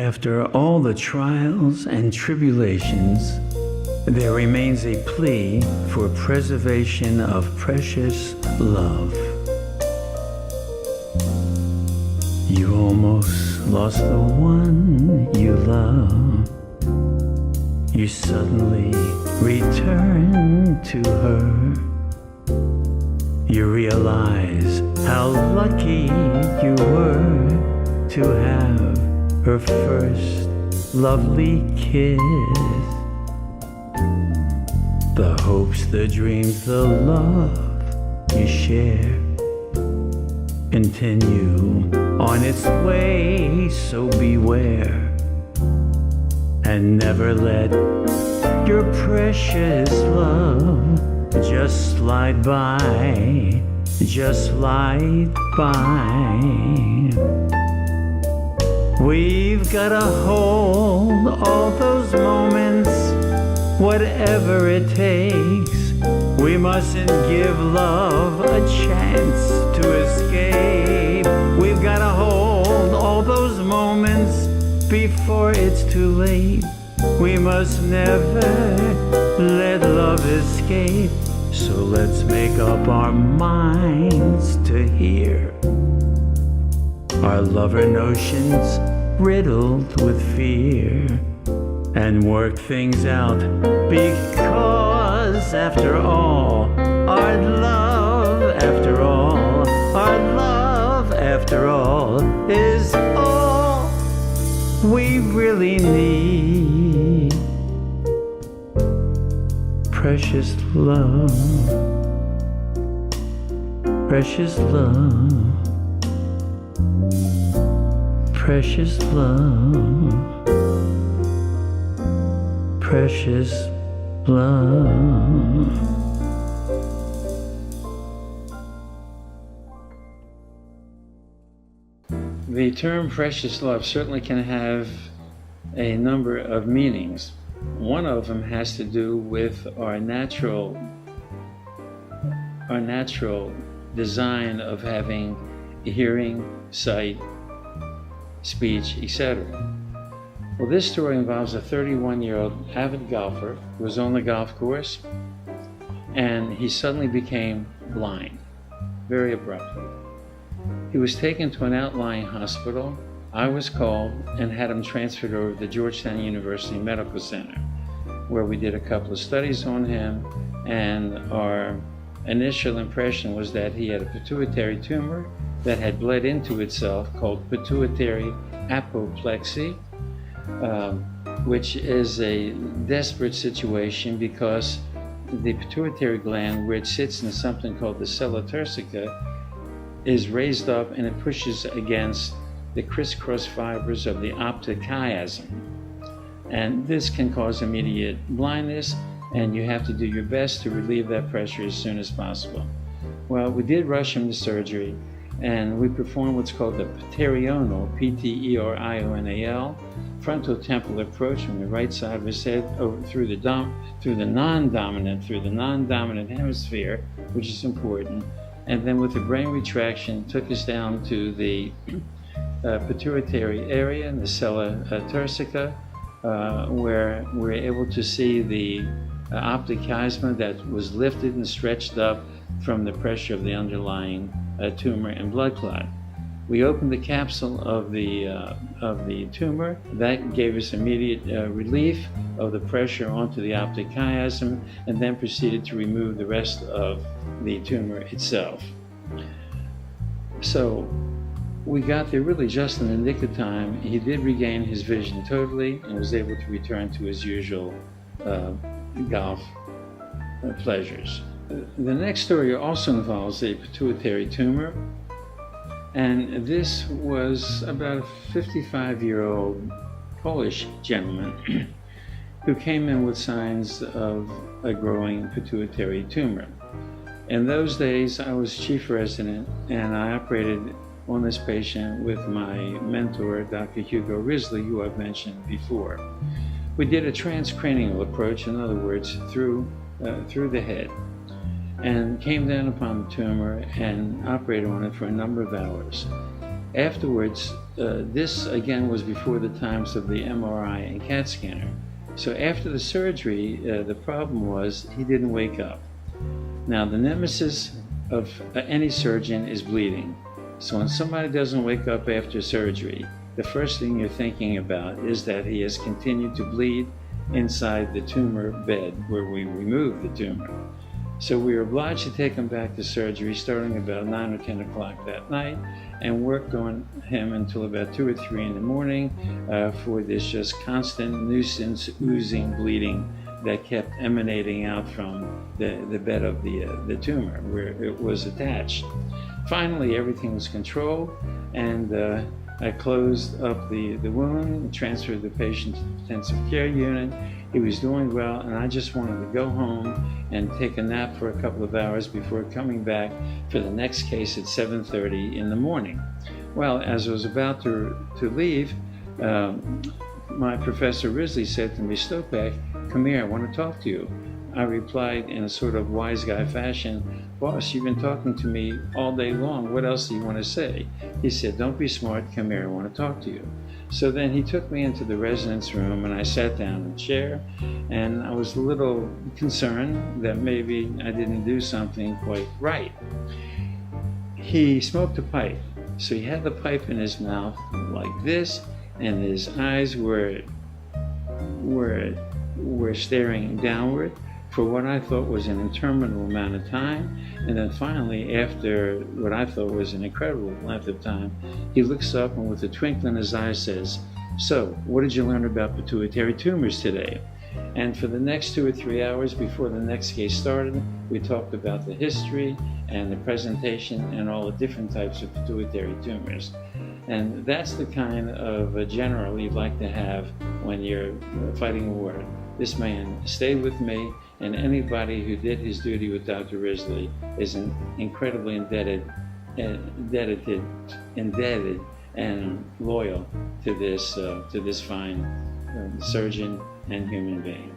After all the trials and tribulations, there remains a plea for preservation of precious love. You almost lost the one you love. You suddenly return to her. You realize how lucky you were to have her first lovely kiss. The hopes, the dreams, the love you share continue on its way, so beware. And never let your precious love just slide by, just slide by. We've gotta hold all those moments, whatever it takes. We mustn't give love a chance to escape. We've gotta hold all those moments before it's too late. We must never let love escape. So let's make up our minds to hear our lover notions riddled with fear, and work things out, because after all, our love, after all, our love, after all, is all we really need. Precious love, precious love, precious love, precious love. The term precious love certainly can have a number of meanings. One of them has to do with our natural design of having hearing, sight, speech, etc. Well, this story involves a 31-year-old avid golfer who was on the golf course, and he suddenly became blind, very abruptly. He was taken to an outlying hospital. I was called and had him transferred over to the Georgetown University Medical Center, where we did a couple of studies on him, and our initial impression was that he had a pituitary tumor that had bled into itself, called pituitary apoplexy, which is a desperate situation because the pituitary gland, where it sits in something called the sella turcica, is raised up and it pushes against the crisscross fibers of the optic chiasm. And this can cause immediate blindness, and you have to do your best to relieve that pressure as soon as possible. Well, we did rush him to surgery, and we performed what's called the pterional, P-T-E-R-I-O-N-A-L, frontotemporal approach from the right side of his head over through the non-dominant hemisphere, which is important, and then with the brain retraction took us down to the pituitary area in the sella turcica, where we're able to see the optic chiasma that was lifted and stretched up from the pressure of the underlying tumor and blood clot. We opened the capsule of the tumor. That gave us immediate relief of the pressure onto the optic chiasm, and then proceeded to remove the rest of the tumor itself. So we got there really just in the nick of time. He did regain his vision totally and was able to return to his usual golf pleasures. The next story also involves a pituitary tumor, and this was about a 55-year-old Polish gentleman who came in with signs of a growing pituitary tumor. In those days, I was chief resident, and I operated on this patient with my mentor, Dr. Hugo Risley, who I've mentioned before. We did a transcranial approach, in other words, through the head, and came down upon the tumor and operated on it for a number of hours. Afterwards, this again was before the times of the MRI and CAT scanner. So after the surgery, the problem was he didn't wake up. Now the nemesis of any surgeon is bleeding. So when somebody doesn't wake up after surgery, the first thing you're thinking about is that he has continued to bleed inside the tumor bed where we removed the tumor. So we were obliged to take him back to surgery starting about 9 or 10 o'clock that night and worked on him until about 2 or 3 in the morning for this just constant nuisance, oozing bleeding that kept emanating out from the bed of the tumor where it was attached. Finally, everything was controlled, and I closed up the wound, transferred the patient to the intensive care unit. He was doing well, and I just wanted to go home and take a nap for a couple of hours before coming back for the next case at 7:30 in the morning. Well, as I was about to leave, my Professor Risley said to me, "Stopak, come here, I want to talk to you." I replied in a sort of wise guy fashion, "Boss, you've been talking to me all day long. What else do you want to say?" He said, "Don't be smart. Come here. I want to talk to you." So then he took me into the residence room, and I sat down in a chair, and I was a little concerned that maybe I didn't do something quite right. He smoked a pipe. So he had the pipe in his mouth like this, and his eyes were staring downward for what I thought was an interminable amount of time. And then finally, after what I thought was an incredible length of time, he looks up and with a twinkle in his eye says, "So, what did you learn about pituitary tumors today?" And for the next 2 or 3 hours before the next case started, we talked about the history and the presentation and all the different types of pituitary tumors. And that's the kind of a general you'd like to have when you're fighting a war. This man stayed with me, and anybody who did his duty with Dr. Risley is incredibly indebted and loyal to this fine surgeon and human being.